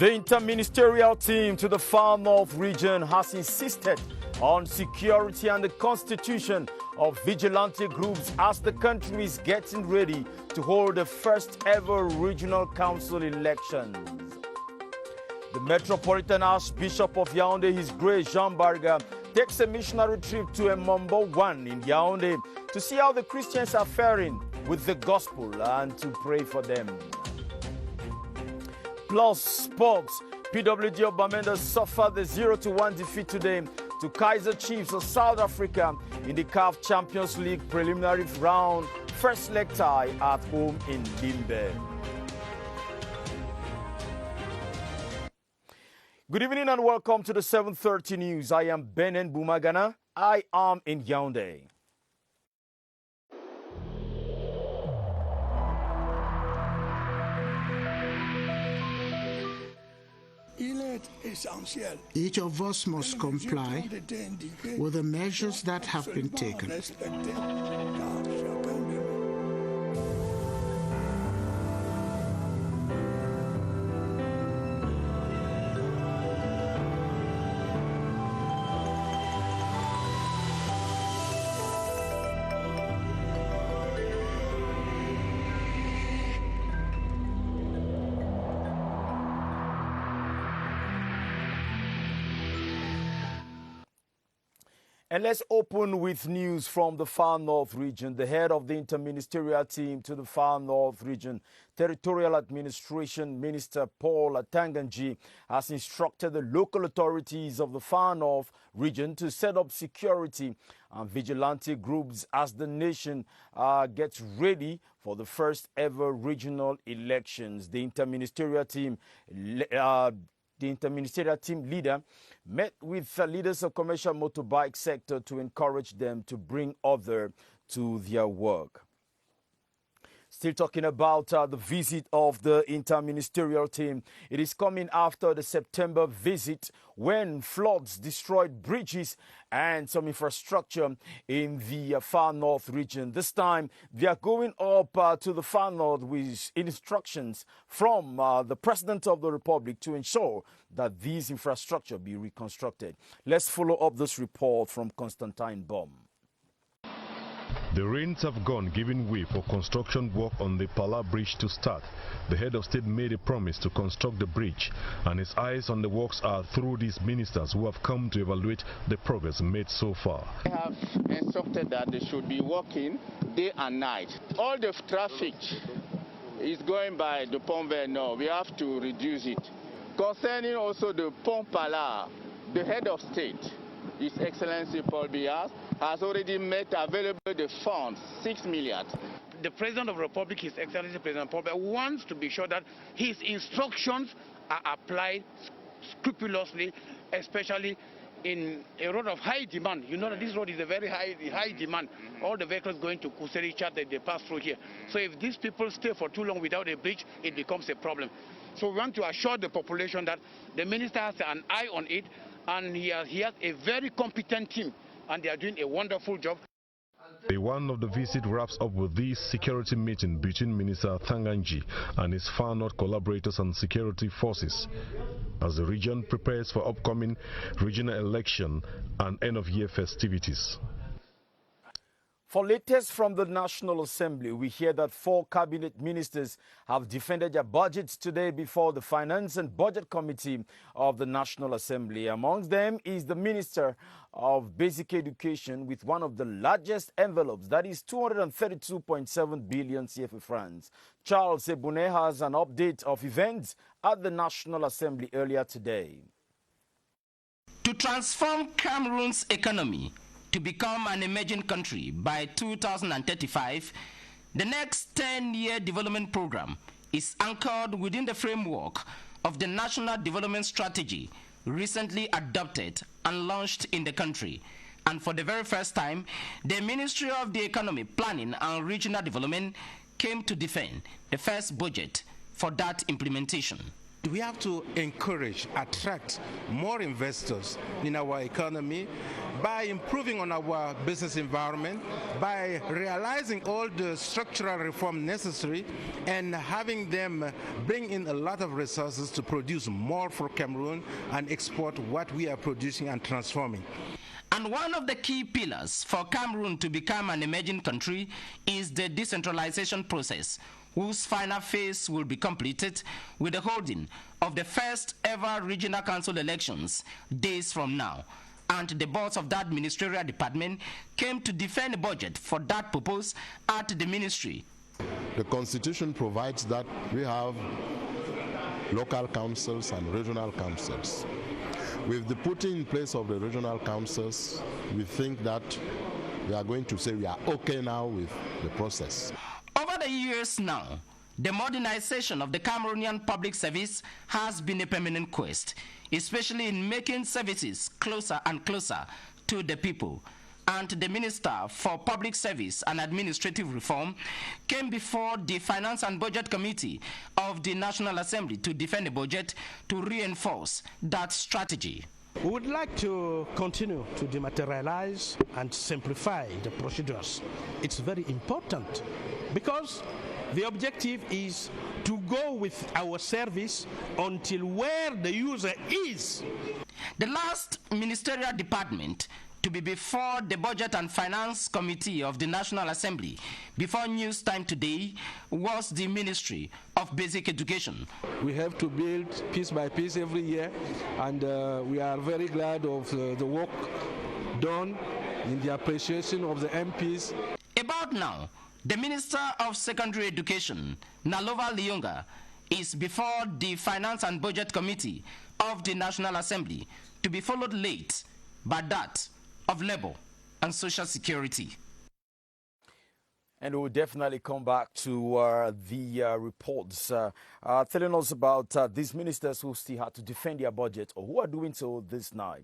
The interministerial team to the Far North region has insisted on security and the constitution of vigilante groups as the country is getting ready to hold the first ever regional council elections. The Metropolitan Archbishop of Yaoundé, His Grace Jean Barga, takes a missionary trip to Emombo 1 in Yaoundé to see how the Christians are faring with the gospel and to pray for them. Plus sports, PWG of Bamenda suffered the 0-1 defeat today to Kaiser Chiefs of South Africa in the CAF Champions League preliminary round, first leg tie at home in Limbe. Good evening and welcome to the 7:30 News. I am Benen Bumagana. I am in Yaoundé. Each of us must comply with the measures that have been taken. And let's open with news from the Far North region. The head of the interministerial team to the Far North region, Territorial Administration Minister Paul Atanganji, has instructed the local authorities of the Far North region to set up security and vigilante groups as the nation gets ready for the first ever regional elections. The interministerial team leader met with leaders of commercial motorbike sector to encourage them to bring order to their work. Still talking about the visit of the interministerial team. It is coming after the September visit when floods destroyed bridges and some infrastructure in the Far North region. This time, they are going up to the Far North with instructions from the President of the Republic to ensure that these infrastructure be reconstructed. Let's follow up this report from Constantine Baum. The rains have gone, giving way for construction work on the Pala Bridge to start. The head of state made a promise to construct the bridge, and his eyes on the works are through these ministers who have come to evaluate the progress made so far. I have instructed that they should be working day and night. All the traffic is going by the Pont Vernon. We have to reduce it. Concerning also the Pont Pala, the head of state, His Excellency Paul Biya, has already made available the funds, 6 million. The President of the Republic, His Excellency President Paul Biya, wants to be sure that his instructions are applied scrupulously, especially in a road of high demand. You know that this road is a very high demand. All the vehicles going to Kuseri Chat, they pass through here. So if these people stay for too long without a bridge, it becomes a problem. So we want to assure the population that the minister has an eye on it, and he has a very competent team, and they are doing a wonderful job. Day one of the visit wraps up with this security meeting between Minister Thanganji and his Far North collaborators and security forces as the region prepares for upcoming regional election and end-of-year festivities. For latest from the National Assembly, we hear that 4 cabinet ministers have defended their budgets today before the Finance and Budget Committee of the National Assembly. Amongst them is the Minister of Basic Education with one of the largest envelopes, that is 232.7 billion CFA francs. Charles Ebune has an update of events at the National Assembly earlier today. To transform Cameroon's economy to become an emerging country by 2035, the next 10-year development program is anchored within the framework of the National Development Strategy recently adopted and launched in the country. And for the very first time, the Ministry of the Economy, Planning and Regional Development came to defend the first budget for that implementation. We have to encourage, attract more investors in our economy by improving on our business environment, by realizing all the structural reform necessary and having them bring in a lot of resources to produce more for Cameroon and export what we are producing and transforming. And one of the key pillars for Cameroon to become an emerging country is the decentralization process, whose final phase will be completed with the holding of the first ever regional council elections days from now. And the boss of that ministerial department came to defend a budget for that purpose at the ministry. The Constitution provides that we have local councils and regional councils. With the putting in place of the regional councils, we think that we are going to say we are okay now with the process. Over the years now, the modernization of the Cameroonian public service has been a permanent quest, especially in making services closer and closer to the people. And the Minister for Public Service and Administrative Reform came before the Finance and Budget Committee of the National Assembly to defend the budget to reinforce that strategy. We would like to continue to dematerialize and simplify the procedures. It's very important because the objective is to go with our service until where the user is. The last ministerial department to be before the Budget and Finance Committee of the National Assembly before news time today was the Ministry of Basic Education. We have to build piece by piece every year, and we are very glad of the work done in the appreciation of the MPs. About now, the Minister of Secondary Education, Nalova Lyonga, is before the Finance and Budget Committee of the National Assembly to be followed late by that of Labor and Social Security. And we'll definitely come back to the reports telling us about these ministers who still had to defend their budget or who are doing so this night.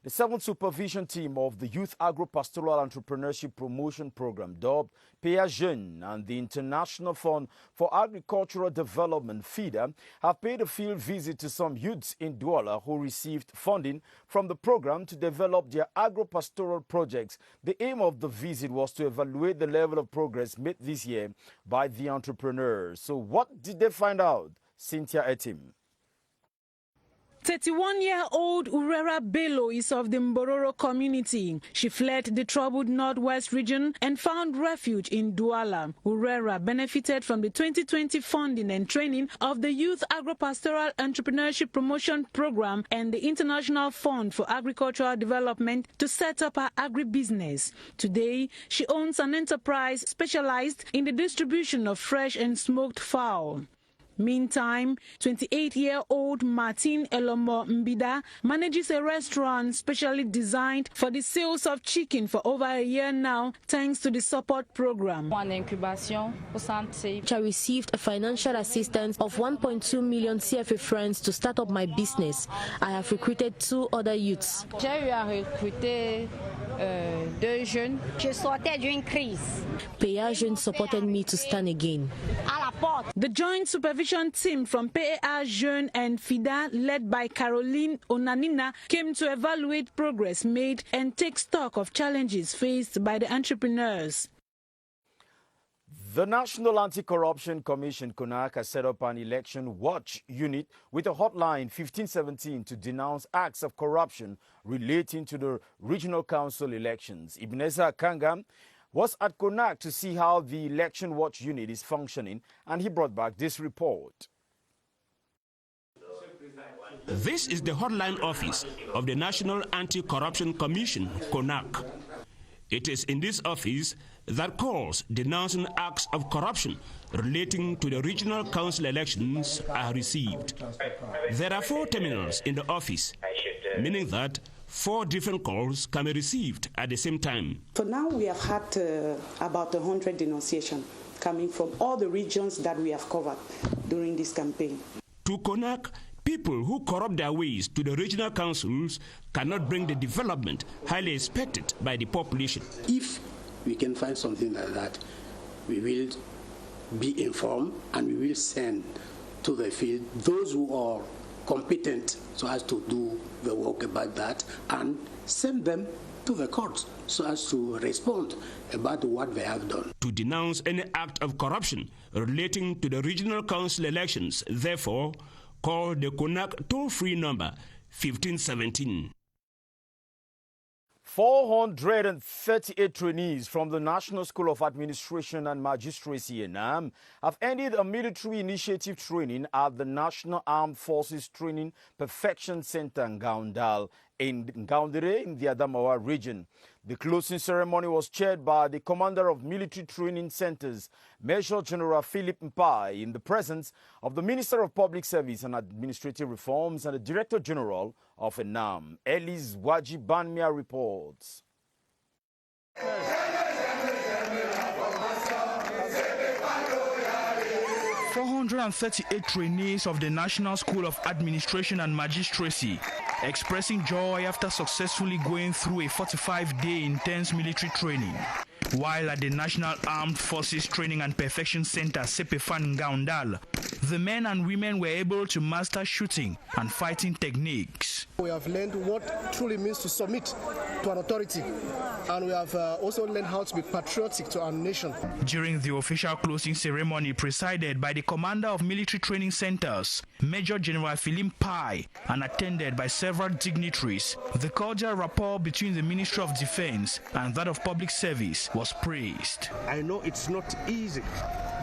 The 7th supervision team of the Youth Agro-Pastoral Entrepreneurship Promotion Program, dubbed PA Jeune, and the International Fund for Agricultural Development, FIDA, have paid a field visit to some youths in Douala who received funding from the program to develop their agro-pastoral projects. The aim of the visit was to evaluate the level of progress made this year by the entrepreneurs. So what did they find out? Cynthia Etim. 31-year-old Urera Bello is of the Mbororo community. She fled the troubled northwest region and found refuge in Douala. Urera benefited from the 2020 funding and training of the Youth Agro-Pastoral Entrepreneurship Promotion Program and the International Fund for Agricultural Development to set up her agribusiness. Today, she owns an enterprise specialized in the distribution of fresh and smoked fowl. Meantime, 28-year-old Martin Elomo Mbida manages a restaurant specially designed for the sales of chicken for over a year now, thanks to the support program. I received a financial assistance of 1.2 million CFA francs to start up my business. I have recruited 2 other youths. PA Jeune supported me to stand again. The joint supervision team from PA Jeune and FIDA, led by Caroline Onanina, came to evaluate progress made and take stock of challenges faced by the entrepreneurs. The National Anti-Corruption Commission, CONAC, has set up an election watch unit with a hotline 1517 to denounce acts of corruption relating to the regional council elections. Ebenezer Kanga was at CONAC to see how the election watch unit is functioning, and he brought back this report. This is the hotline office of the National Anti-Corruption Commission, CONAC. It is in this office that calls denouncing acts of corruption relating to the regional council elections are received. There are 4 terminals in the office, meaning that 4 different calls can be received at the same time. For now, we have had about 100 denunciations coming from all the regions that we have covered during this campaign. To CONAC, people who corrupt their ways to the regional councils cannot bring the development highly expected by the population. If we can find something like that, we will be informed and we will send to the field those who are competent so as to do the work about that, and send them to the courts so as to respond about what they have done. To denounce any act of corruption relating to the regional council elections, therefore, call the CONAC toll-free number 1517. 438 trainees from the National School of Administration and Magistracy (NAM) have ended a military initiative training at the National Armed Forces Training Perfection Center in Ngaundere in the Adamawa region. The closing ceremony was chaired by the Commander of Military Training Centers, Major General Philip Mpai, in the presence of the Minister of Public Service and Administrative Reforms and the Director General of NAM. Elise Wajibanmia reports. 438 trainees of the National School of Administration and Magistracy expressing joy after successfully going through a 45-day intense military training. While at the National Armed Forces Training and Perfection Center, Fcfa in Ngaundere, the men and women were able to master shooting and fighting techniques. We have learned what truly means to submit to an authority, and we have also learned how to be patriotic to our nation. During the official closing ceremony presided by the Commander of Military Training Centers, Major General Philip Mpai, and attended by several dignitaries, the cordial rapport between the Ministry of Defense and that of Public Service was praised. I know it's not easy,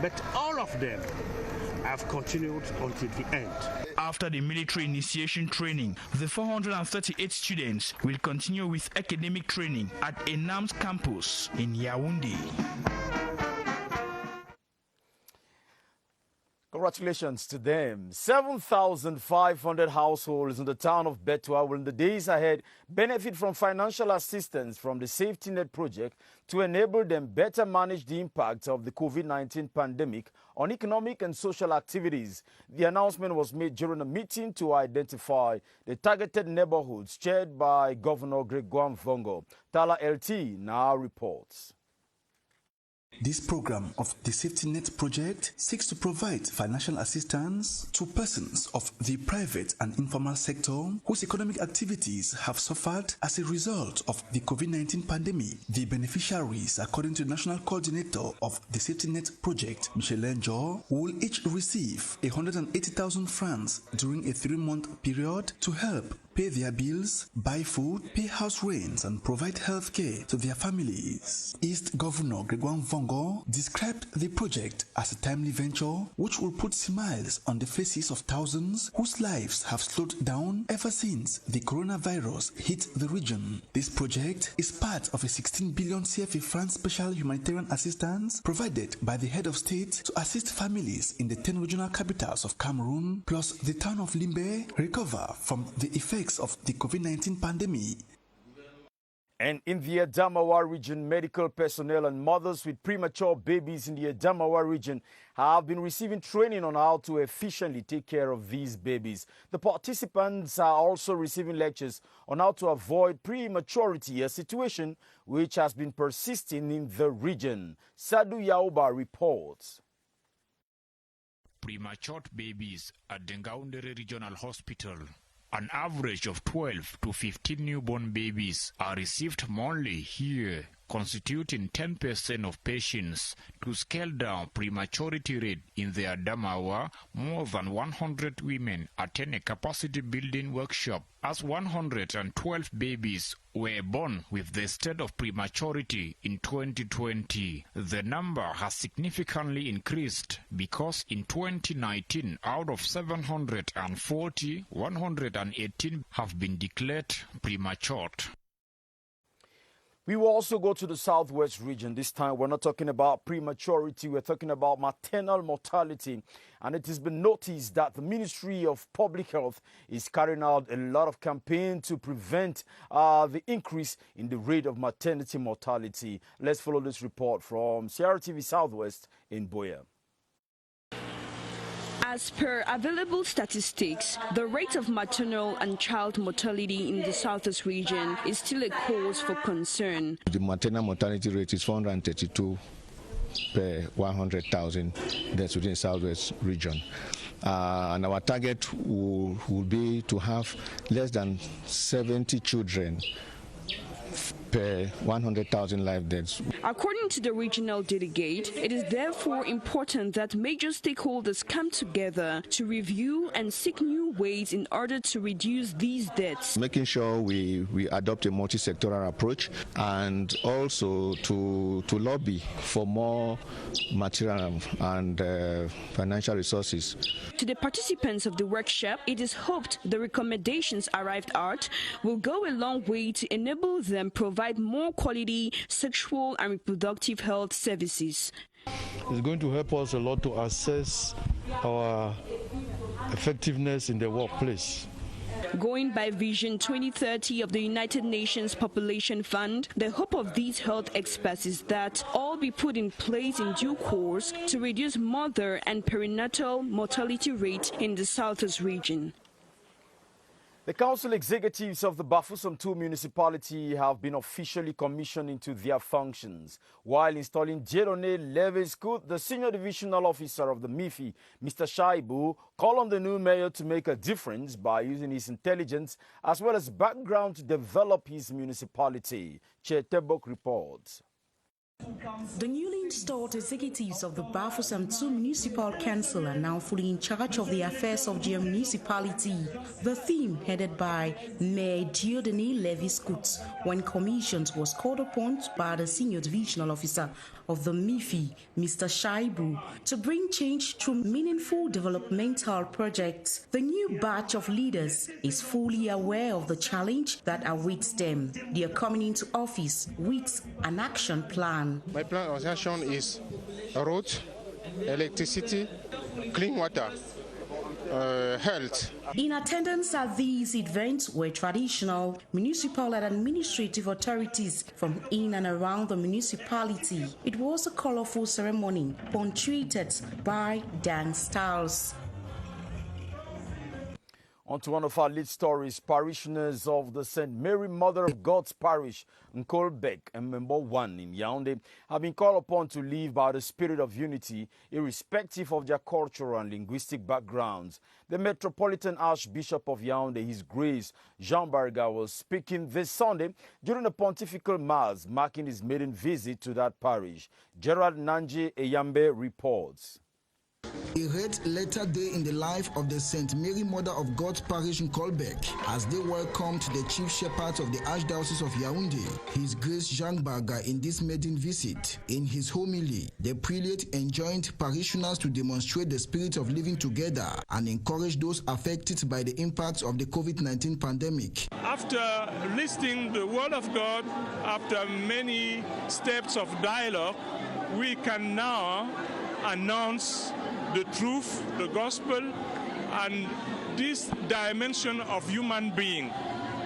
but all of them have continued until the end. After the military initiation training, the 438 students will continue with academic training at NAM's campus in Yaoundé. Congratulations to them. 7,500 households in the town of Betua will in the days ahead benefit from financial assistance from the Safety Net project to enable them better manage the impact of the COVID-19 pandemic on economic and social activities. The announcement was made during a meeting to identify the targeted neighborhoods chaired by Governor Gregoire Mvongo. Tala LT now reports. This program of the Safety Net project seeks to provide financial assistance to persons of the private and informal sector whose economic activities have suffered as a result of the COVID-19 pandemic. The beneficiaries, according to the National Coordinator of the Safety Net project, Michel Lenjo, will each receive 180,000 francs during a 3-month period to help pay their bills, buy food, pay house rents, and provide health care to their families. East Governor Gregoire Mvongo described the project as a timely venture which will put smiles on the faces of thousands whose lives have slowed down ever since the coronavirus hit the region. This project is part of a 16 billion CFA franc special humanitarian assistance provided by the head of state to assist families in the 10 regional capitals of Cameroon, plus the town of Limbe, recover from the effects of the COVID-19 pandemic. And in the Adamawa region, medical personnel and mothers with premature babies in the Adamawa region have been receiving training on how to efficiently take care of these babies. The participants are also receiving lectures on how to avoid prematurity, a situation which has been persisting in the region. Sadu Yauba reports. Premature babies at the Ngaundere Regional Hospital. An average of 12 to 15 newborn babies are received monthly here, constituting 10% of patients. To scale down prematurity rate in the Adamawa, more than 100 women attend a capacity building workshop as 112 babies were born with the state of prematurity in 2020. The number has significantly increased because in 2019, out of 740, 118 have been declared premature. We will also go to the southwest region. This time we're not talking about prematurity, we're talking about maternal mortality. And it has been noticed that the Ministry of Public Health is carrying out a lot of campaign to prevent the increase in the rate of maternity mortality. Let's follow this report from CRTV Southwest in Boya. As per available statistics, the rate of maternal and child mortality in the southwest region is still a cause for concern. The maternal mortality rate is 432 per 100,000 deaths within the southwest region. and our target will be to have less than 70 children per 100,000 live deaths. According to the regional delegate, it is therefore important that major stakeholders come together to review and seek new ways in order to reduce these deaths. Making sure we adopt a multi-sectoral approach, and also to lobby for more material and financial resources. To the participants of the workshop, it is hoped the recommendations arrived at will go a long way to enable them provide more quality sexual and reproductive health services. It's going to help us a lot to assess our effectiveness in the workplace. Going by Vision 2030 of the United Nations Population Fund, the hope of these health experts is that all be put in place in due course to reduce mother and perinatal mortality rate in the Southwest region. The council executives of the Bafoussam 2 municipality have been officially commissioned into their functions. While installing Dieudonné Leves-Cout, the senior divisional officer of the MIFI, Mr. Shaibu, called on the new mayor to make a difference by using his intelligence as well as background to develop his municipality. Che Tebok reports. The newly installed executives of the Bafoussam 2 Municipal Council are now fully in charge of the affairs of their municipality. The theme, headed by Mayor Dieudonné Leves-Cout, when commissioned, was called upon by the senior divisional officer of the MIFI, Mr. Shaibu, to bring change through meaningful developmental projects. The new batch of leaders is fully aware of the challenge that awaits them. They are coming into office with an action plan. My plan of action is road, electricity, clean water, health. In attendance at these events were traditional, municipal and administrative authorities from in and around the municipality. It was a colorful ceremony punctuated by dance styles. On to one of our lead stories. Parishioners of the St. Mary Mother of God's Parish, Nkolbek and Member 1 in Yaoundé, have been called upon to live by the spirit of unity, irrespective of their cultural and linguistic backgrounds. The Metropolitan Archbishop of Yaoundé, His Grace Jean Barga, was speaking this Sunday during a pontifical mass marking his maiden visit to that parish. Gerald Nanje Eyambe reports. A red letter day in the life of the St. Mary Mother of God's Parish in Kolbek as they welcomed the Chief Shepherd of the Archdiocese of Yaoundé, His Grace Jean Barga, in this maiden visit. In his homily, the prelate enjoined parishioners to demonstrate the spirit of living together and encourage those affected by the impacts of the COVID-19 pandemic. After listening to the Word of God, after many steps of dialogue, we can now announce the truth, the gospel, and this dimension of human being.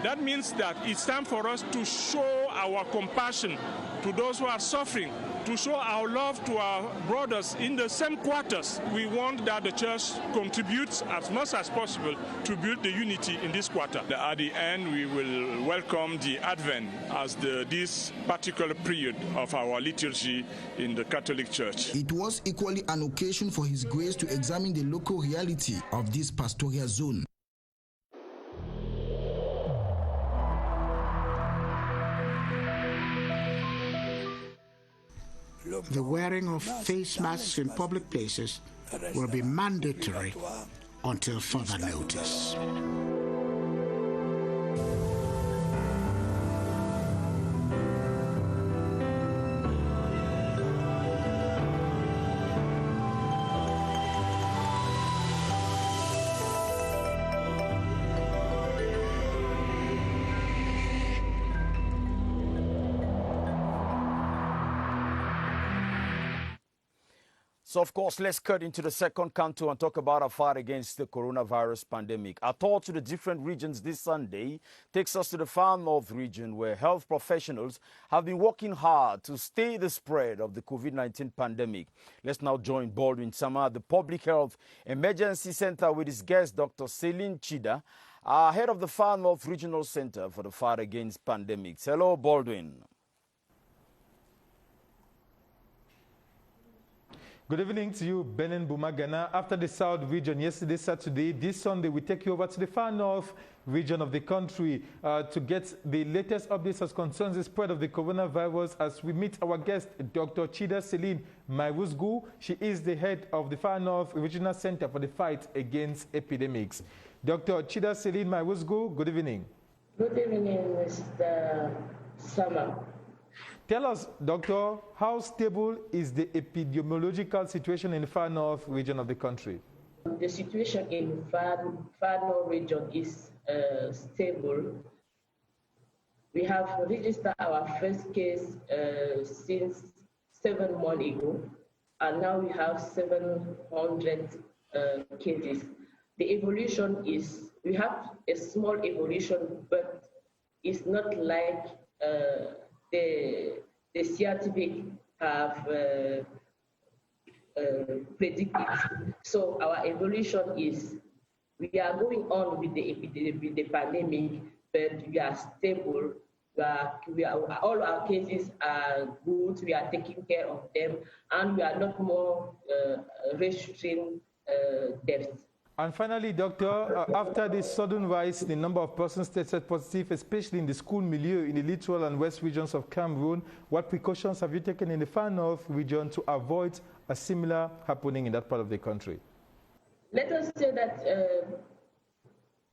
That means that it's time for us to show our compassion to those who are suffering, to show our love to our brothers in the same quarters. We want that the church contributes as much as possible to build the unity in this quarter. At the end, we will welcome the Advent as this particular period of our liturgy in the Catholic Church. It was equally an occasion for His Grace to examine the local reality of this pastoral zone. The wearing of face masks in public places will be mandatory until further notice. So, of course, let's cut into the second canto and talk about our fight against the coronavirus pandemic. Our tour to the different regions this Sunday takes us to the far north region, where health professionals have been working hard to stay the spread of the COVID-19 pandemic. Let's now join Baldwin Sama at the Public Health Emergency Center with his guest, Dr. Celine Chida, head of the Far North Regional Center for the Fight Against Pandemics. Hello, Baldwin. Good evening to you, Benin Bumagana. After the South region yesterday, Saturday, this Sunday, we take you over to the far north region of the country to get the latest updates as concerns the spread of the coronavirus as we meet our guest, Dr. Chida Celine Mairuzgu. She is the head of the Far North Regional Center for the Fight Against Epidemics. Dr. Chida Celine Mairuzgu, good evening. Good evening, Mr. Sama. Tell us, Doctor, how stable is the epidemiological situation in the Far North region of the country? The situation in Far North region is stable. We have registered our first case since 7 months ago, and now we have 700 cases. The evolution is, we have a small evolution, but it's not like the scientific have predicted. So our evolution is, we are going on with the pandemic, but we are stable. All our cases are good. We are taking care of them, and we are not more restricting deaths. And finally, Doctor, after the sudden rise in the number of persons tested positive, especially in the school milieu in the littoral and west regions of Cameroon, what precautions have you taken in the Far North region to avoid a similar happening in that part of the country? Let us say that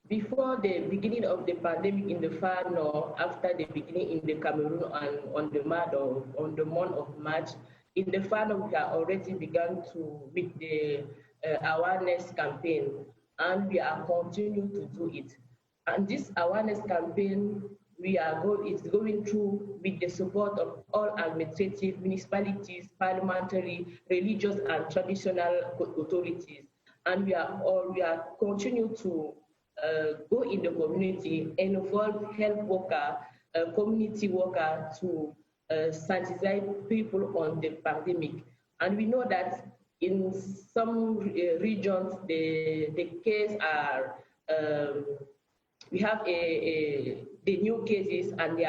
before the beginning of the pandemic in the Far North, after the beginning in the Cameroon and on the month of March, in the Far North we have already begun with the awareness campaign, and we are continuing to do it. And this awareness campaign it's going through with the support of all administrative, municipalities, parliamentary, religious, and traditional authorities. And we are continuing to go in the community, involve health worker, community worker to sensitize people on the pandemic. And we know that in some regions, the cases are, we have the new cases and they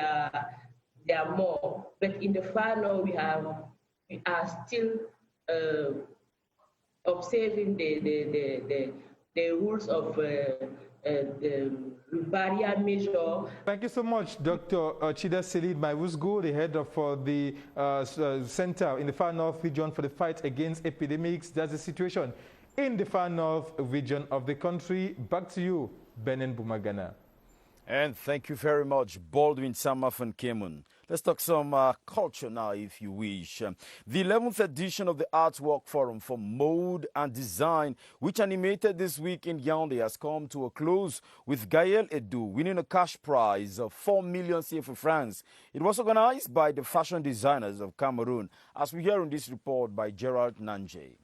are more. But in the Far North, we are still observing the rules of the barrier measure. Thank you so much, Dr. Chida Celine Mairuzgu, the head of the Center in the Far North region for the Fight Against Epidemics. That's the situation in the Far North region of the country. Back to you, Benin Bumagana. And thank you very much, Baldwin Sama from Cameroon. Let's talk some culture now, if you wish. The 11th edition of the Artwork Forum for Mode and Design, which animated this week in Yaoundé, has come to a close with Gaël Edou winning a cash prize of 4 million CFA francs. It was organized by the fashion designers of Cameroon, as we hear in this report by Gerald Nanje.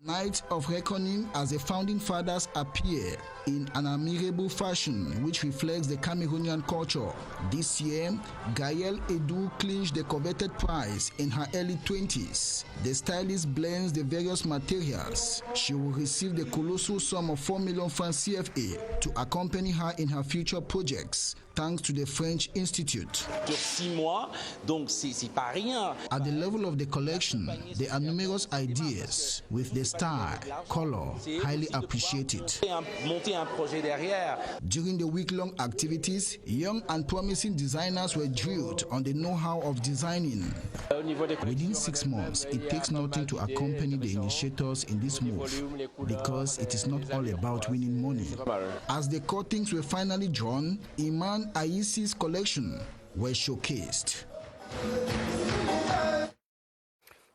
Night of reckoning as the founding fathers appear in an admirable fashion which reflects the Cameroonian culture. This year, Gaël Edou clinched the coveted prize in her early 20s. The stylist blends the various materials. She will receive the colossal sum of 4 million francs CFA to accompany her in her future projects, thanks to the French Institute. At the level of the collection, there are numerous ideas with the style, color, highly appreciated. During the week-long activities, young and promising designers were drilled on the know-how of designing. Within 6 months, it takes nothing to accompany the initiators in this move, because it is not all about winning money. As the cuttings were finally drawn, Iman Aisi's collection were showcased.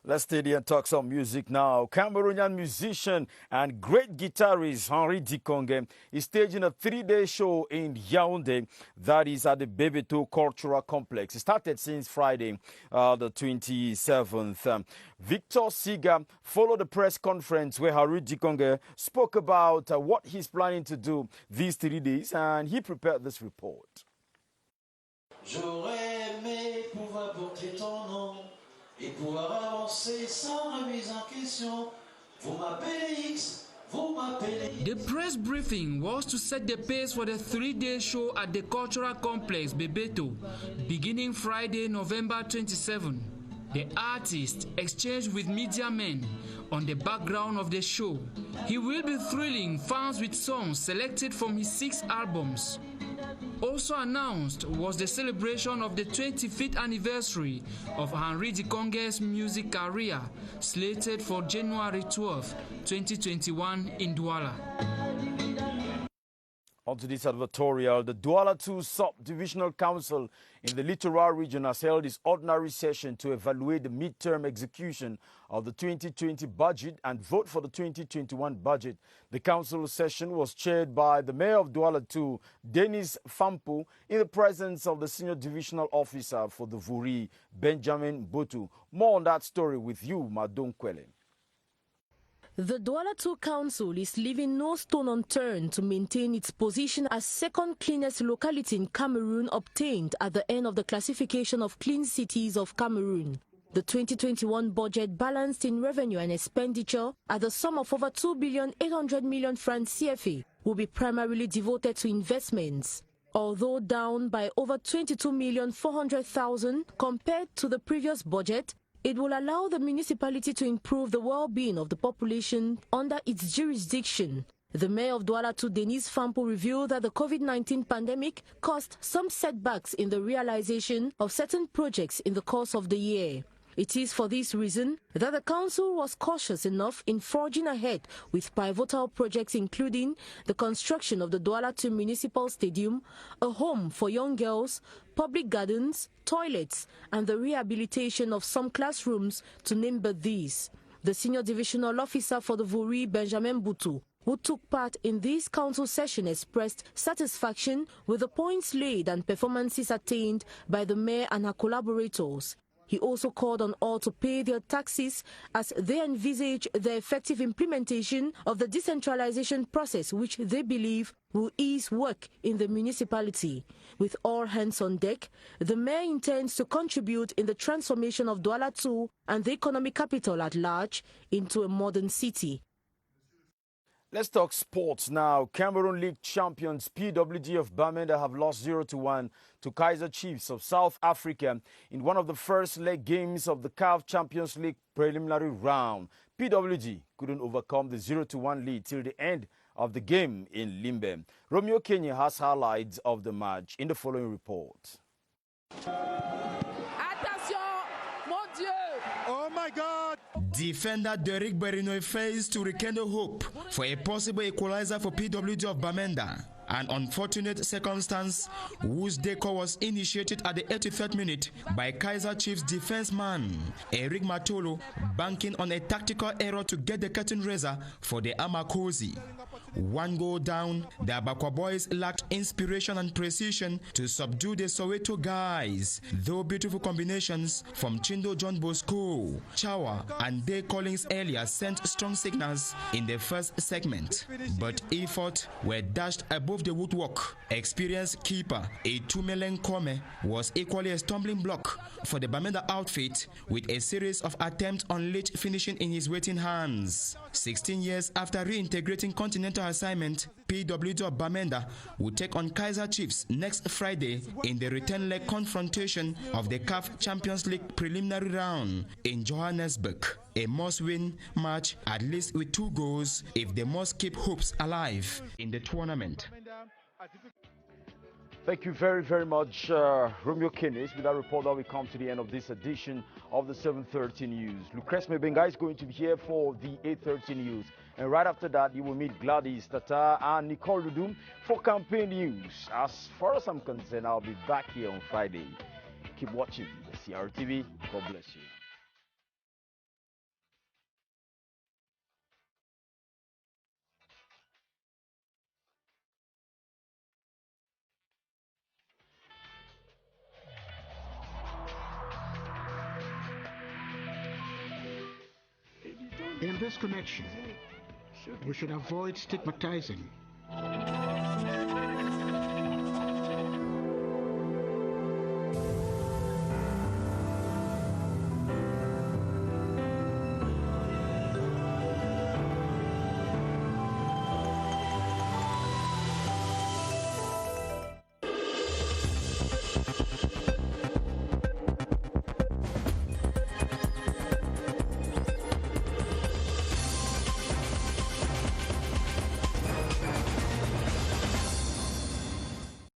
Let's stay there and talk some music now. Cameroonian musician and great guitarist Henri Dikonge is staging a 3-day show in Yaoundé, that is at the Bebeto Cultural Complex. It started since Friday, the 27th. Victor Siga followed the press conference where Henri Dikonge spoke about what he's planning to do these 3 days, and he prepared this report. J'aurais aimé pouvoir porter ton nom et pouvoir avancer sans remise en question. Vous m'appelez X, vous m'appelez. The press briefing was to set the pace for the 3-day show at the Cultural Complex Bebeto, beginning Friday, November 27. The artist exchanged with media men on the background of the show. He will be thrilling fans with songs selected from his 6 albums. Also announced was the celebration of the 25th anniversary of Henri Dikonge's music career, slated for January 12, 2021 in Douala. On to this editorial, the Douala 2 Sub-Divisional Council in the Littoral region has held its ordinary session to evaluate the midterm execution of the 2020 budget and vote for the 2021 budget. The council session was chaired by the Mayor of Douala 2, Denis Fampo, in the presence of the Senior Divisional Officer for the Vuri, Benjamin Botu. More on that story with you, Madon Kwele. The Douala 2 Council is leaving no stone unturned to maintain its position as second cleanest locality in Cameroon, obtained at the end of the classification of clean cities of Cameroon. The 2021 budget, balanced in revenue and expenditure at the sum of over 2,800,000,000 francs CFA, will be primarily devoted to investments. Although down by over 22,400,000 compared to the previous budget, it will allow the municipality to improve the well-being of the population under its jurisdiction. The Mayor of Douala 2, Denis Fampo, revealed that the COVID-19 pandemic caused some setbacks in the realization of certain projects in the course of the year. It is for this reason that the council was cautious enough in forging ahead with pivotal projects, including the construction of the Douala 2 Municipal Stadium, a home for young girls, public gardens, toilets, and the rehabilitation of some classrooms, to name but these. The Senior Divisional Officer for the Vuri, Benjamin Botu, who took part in this council session, expressed satisfaction with the points laid and performances attained by the mayor and her collaborators. He also called on all to pay their taxes as they envisage the effective implementation of the decentralization process, which they believe will ease work in the municipality. With all hands on deck, the mayor intends to contribute in the transformation of Douala 2 and the economic capital at large into a modern city. Let's talk sports now. Cameroon League champions PWD of Bamenda have lost 0-1 to Kaizer Chiefs of South Africa in one of the first leg games of the CAF Champions League preliminary round. PWD couldn't overcome the 0-1 lead till the end of the game in Limbe. Romeo Kenya has highlights of the match in the following report. Oh my God! Defender Derek Berinoy fails to rekindle hope for a possible equalizer for PWD of Bamenda. An unfortunate circumstance whose decor was initiated at the 83rd minute by Kaizer Chiefs defenseman Eric Matolo, banking on a tactical error to get the curtain raiser for the Amakosi. One goal down, the Abakwa boys lacked inspiration and precision to subdue the Soweto guys, though beautiful combinations from Chindo John Bosco, Chawa and Day Collins earlier sent strong signals in the first segment, but effort were dashed above the woodwork. Experienced keeper Etumelen Kmer was equally a stumbling block for the Bamenda outfit, with a series of attempts on late finishing in his waiting hands. 16 years after reintegrating continental assignment, PWD of Bamenda will take on Kaizer Chiefs next Friday in the return leg confrontation of the CAF Champions League preliminary round in Johannesburg. A must-win match, at least with 2 goals, if they must keep hopes alive in the tournament. Thank you very, very much, Romeo Keynes. With that report, that we come to the end of this edition of the 7:30 News. Lucrece Mebenga is going to be here for the 8:30 News. And right after that, you will meet Gladys Tata and Nicole Ludum for campaign news. As far as I'm concerned, I'll be back here on Friday. Keep watching the CRTV. God bless you. In this connection, we should avoid stigmatizing